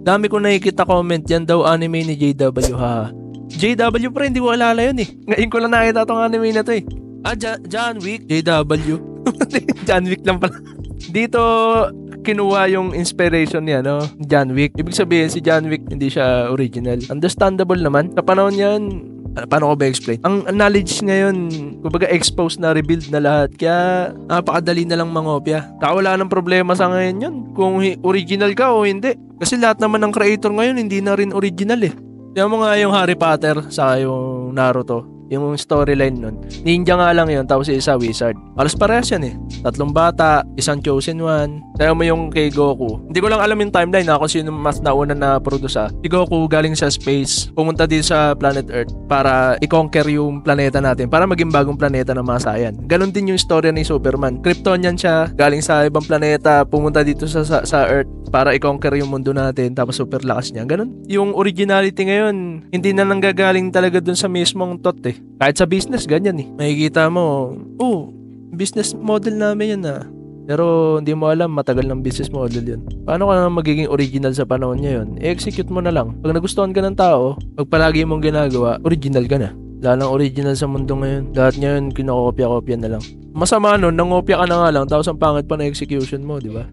Dami ko nakikita comment yan daw anime ni JW ha. JW pre, hindi ko alala yun eh. Ngayon ko lang nakita tong anime na to eh. John Wick, JW. John Wick lang pala. Dito kinuha yung inspiration niya, no? John Wick. Ibig sabihin si John Wick hindi siya original. Understandable naman. Sa panahon yan, paano ko ba explain? Ang knowledge ngayon, kumbaga exposed na, rebuild na lahat. Kaya napakadali na lang mangopya. Wala nang problema sa ngayon yun. Kung original ka o hindi. Kasi lahat naman ng creator ngayon hindi na rin original eh. Kaya mo nga yung Harry Potter sa yung Naruto. Yung storyline nun. Ninja nga lang yun, tapos isa wizard. Alas parehas yan eh. 3 bata, isang chosen one. Kaya mo yung kay Goku. Hindi ko lang alam yung timeline na kung sino mas nauna na produce. Si Goku galing sa space, pumunta din sa planet Earth para i-conquer yung planeta natin, para maging bagong planeta ng mga Saiyan. Ganon din yung story ni Superman. Kryptonian siya, galing sa ibang planeta, pumunta dito sa Earth para i-conquer yung mundo natin, tapos super lakas niya. Ganon. Yung originality ngayon, hindi na nanggagaling talaga dun sa mismong thought eh. Kahit sa business, ganyan eh. Makikita mo, business model namin yan ah. Pero hindi mo alam, matagal ng business model yun. Paano ka naman magiging original sa panahon niya yun? I-execute mo na lang. Pag nagustuhan ka ng tao, pag palagi mong ginagawa, original ka na. Wala nang original sa mundo ngayon. Lahat ngayon, kinokopya-kopya na lang. Masama nun, nangopya ka na nga lang, tapos ang pangit pa na execution mo, di ba?